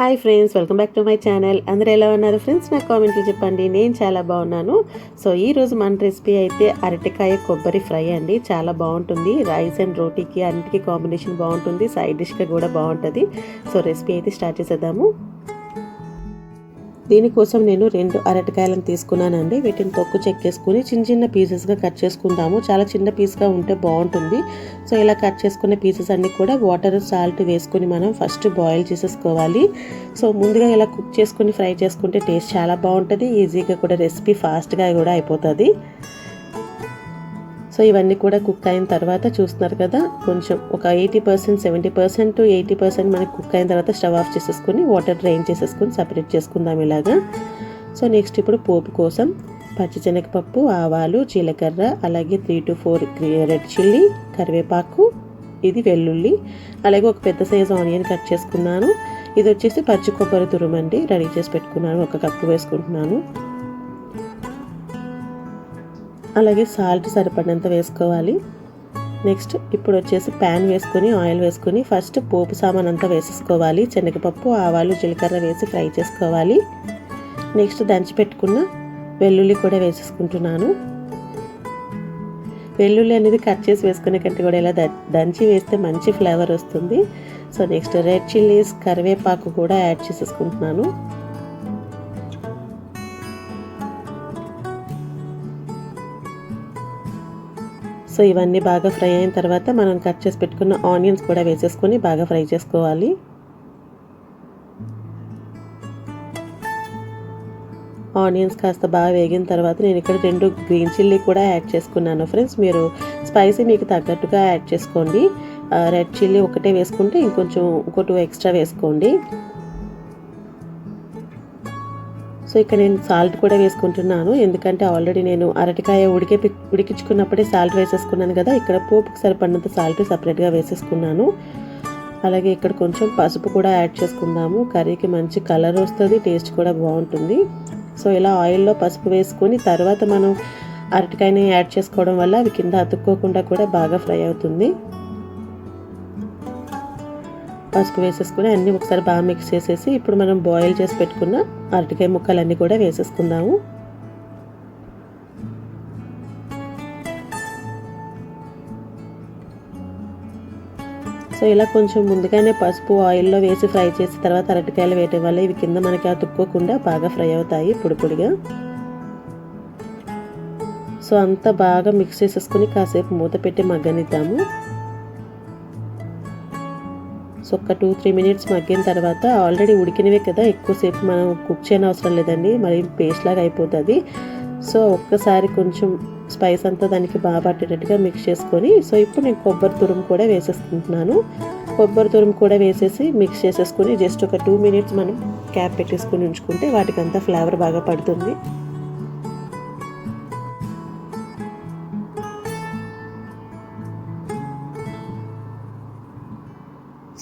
Hi friends, welcome back to my channel. అందరూ ఎలా ఉన్నారు ఫ్రెండ్స్? నాకు కామెంట్లో చెప్పండి. నేను చాలా బాగున్నాను. సో ఈరోజు మన రెసిపీ అయితే అరటికాయ కొబ్బరి ఫ్రై అండి. చాలా బాగుంటుంది. రైస్ అండ్ రోటీకి అన్నిటికీ కాంబినేషన్ బాగుంటుంది. సైడ్ డిష్గా కూడా బాగుంటుంది. సో రెసిపీ అయితే స్టార్ట్ చేసేద్దాము. దీనికోసం నేను 2 అరటికాయలను తీసుకున్నానండి. వీటిని తొక్కు చెక్కేసుకుని చిన్న చిన్న పీసెస్గా కట్ చేసుకుందాము. చాలా చిన్న పీస్గా ఉంటే బాగుంటుంది. సో ఇలా కట్ చేసుకున్న పీసెస్ అన్నీ కూడా వాటర్ సాల్ట్ వేసుకుని మనం ఫస్ట్ బాయిల్ చేసేసుకోవాలి. సో ముందుగా ఇలా కుక్ చేసుకుని ఫ్రై చేసుకుంటే టేస్ట్ చాలా బాగుంటుంది. ఈజీగా కూడా రెసిపీ ఫాస్ట్గా కూడా అయిపోతుంది. సో ఇవన్నీ కూడా కుక్ అయిన తర్వాత చూస్తున్నారు కదా, కొంచెం ఒక 80%, 70% to 80% మనకి కుక్ అయిన తర్వాత స్టవ్ ఆఫ్ చేసేసుకొని వాటర్ డ్రైన్ చేసేసుకొని సపరేట్ చేసుకుందాం ఇలాగా. సో నెక్స్ట్ ఇప్పుడు పోపు కోసం పచ్చిశనగపప్పు, ఆవాలు, జీలకర్ర, అలాగే 3 to 4 రెడ్ చిల్లీ, కరివేపాకు, ఇది వెల్లుల్లి, అలాగే ఒక పెద్ద సైజు ఆనియన్ కట్ చేసుకున్నాను. ఇది వచ్చేసి పచ్చి కొబ్బరి తురుమండి, రెడీ చేసి పెట్టుకున్నాను. 1 కప్పు వేసుకుంటున్నాను. అలాగే సాల్ట్ సరిపడినంత వేసుకోవాలి. నెక్స్ట్ ఇప్పుడు వచ్చేసి ప్యాన్ వేసుకొని ఆయిల్ వేసుకొని ఫస్ట్ పోపు సామాన్ అంతా వేసేసుకోవాలి. శనగపప్పు, ఆవాలు, జీలకర్ర వేసి ఫ్రై చేసుకోవాలి. నెక్స్ట్ దంచి పెట్టుకున్న వెల్లుల్లి కూడా వేసేసుకుంటున్నాను. వెల్లుల్లి అనేది కట్ చేసి వేసుకునే కంటే కూడా ఇలా దంచి వేస్తే మంచి ఫ్లేవర్ వస్తుంది. సో నెక్స్ట్ రెడ్ చిల్లీస్, కరివేపాకు కూడా యాడ్ చేసేసుకుంటున్నాను. సో ఇవన్నీ బాగా ఫ్రై అయిన తర్వాత మనం కట్ చేసి పెట్టుకున్న ఆనియన్స్ కూడా వేసేసుకొని బాగా ఫ్రై చేసుకోవాలి. ఆనియన్స్ కాస్త బాగా వేగిన తర్వాత నేను ఇక్కడ 2 గ్రీన్ చిల్లీ కూడా యాడ్ చేసుకున్నాను ఫ్రెండ్స్. మీరు స్పైసీ మీకు తగ్గట్టుగా యాడ్ చేసుకోండి. రెడ్ చిల్లీ ఒకటే వేసుకుంటే ఇంకొంచెం 2 ఎక్స్ట్రా వేసుకోండి. సో ఇక్కడ నేను సాల్ట్ కూడా వేసుకుంటున్నాను, ఎందుకంటే ఆల్రెడీ నేను అరటికాయ ఉడికించుకున్నప్పుడే సాల్ట్ వేసేసుకున్నాను కదా. ఇక్కడ పోపుకి సరిపడినంత సాల్ట్ సపరేట్గా వేసేసుకున్నాను. అలాగే ఇక్కడ కొంచెం పసుపు కూడా యాడ్ చేసుకుందాము. కర్రీకి మంచి కలర్ వస్తుంది, టేస్ట్ కూడా బాగుంటుంది. సో ఇలా ఆయిల్లో పసుపు వేసుకొని తర్వాత మనం అరటికాయని యాడ్ చేసుకోవడం వల్ల అవి కింద అతుక్కోకుండా కూడా బాగా ఫ్రై అవుతుంది. పసుపు వేసేసుకుని అన్నీ ఒకసారి బాగా మిక్స్ చేసేసి ఇప్పుడు మనం బాయిల్ చేసి పెట్టుకున్న అరటికాయ ముక్కలన్నీ కూడా వేసేసుకుందాము. సో ఇలా కొంచెం ముందుగానే పసుపు ఆయిల్లో వేసి ఫ్రై చేసి తర్వాత అరటికాయలు వేయటం వల్ల ఇవి కింద మనకి అతుక్కోకుండా బాగా ఫ్రై అవుతాయి పొడి పొడిగా. సో అంతా బాగా మిక్స్ చేసేసుకుని కాసేపు మూత పెట్టి మగ్గనిద్దాము. సో ఒక 2-3 మినిట్స్ మగ్గిన తర్వాత ఆల్రెడీ ఉడికినవే కదా, ఎక్కువసేపు మనం కుక్ చేయని అవసరం లేదండి, మరి పేస్ట్ లాగా అయిపోతుంది. సో ఒక్కసారి కొంచెం స్పైస్ అంతా దానికి బాగా పట్టేటట్టుగా మిక్స్ చేసుకొని సో ఇప్పుడు నేను కొబ్బరి తురుము కూడా వేసేసుకుంటున్నాను. కొబ్బరి తురుము కూడా వేసేసి మిక్స్ చేసేసుకొని జస్ట్ ఒక 2 మినిట్స్ మనం క్యాప్ పెట్టేసుకొని ఉంచుకుంటే వాటికంతా ఫ్లేవర్ బాగా పడుతుంది.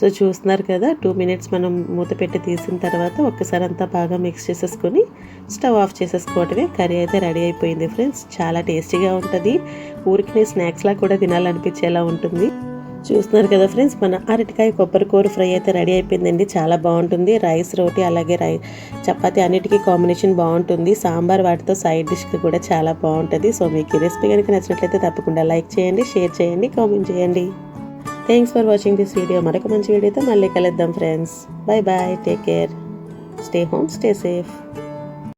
సో చూస్తున్నారు కదా, 2 మినిట్స్ మనం మూత పెట్టి తీసిన తర్వాత ఒక్కసారి అంతా బాగా మిక్స్ చేసేసుకొని స్టవ్ ఆఫ్ చేసేసుకోవటమే. కర్రీ అయితే రెడీ అయిపోయింది ఫ్రెండ్స్. చాలా టేస్టీగా ఉంటుంది. ఊరికి స్నాక్స్లా కూడా తినాలనిపించేలా ఉంటుంది. చూస్తున్నారు కదా ఫ్రెండ్స్, మన అరటికాయ కొబ్బరి కూర ఫ్రై అయితే రెడీ అయిపోయిందండి. చాలా బాగుంటుంది. రైస్, రోటీ, అలాగే చపాతీ అన్నిటికీ కాంబినేషన్ బాగుంటుంది. సాంబార్ వాటితో సైడ్ డిష్కి కూడా చాలా బాగుంటుంది. సో మీకు ఈ రెసిపీ కనుక నచ్చినట్లయితే తప్పకుండా లైక్ చేయండి, షేర్ చేయండి, కామెంట్ చేయండి. Thanks for watching this video. మరొక మంచి వీడియోతో మళ్ళీ కలుద్దాం friends. Bye bye, take care, stay home, stay safe.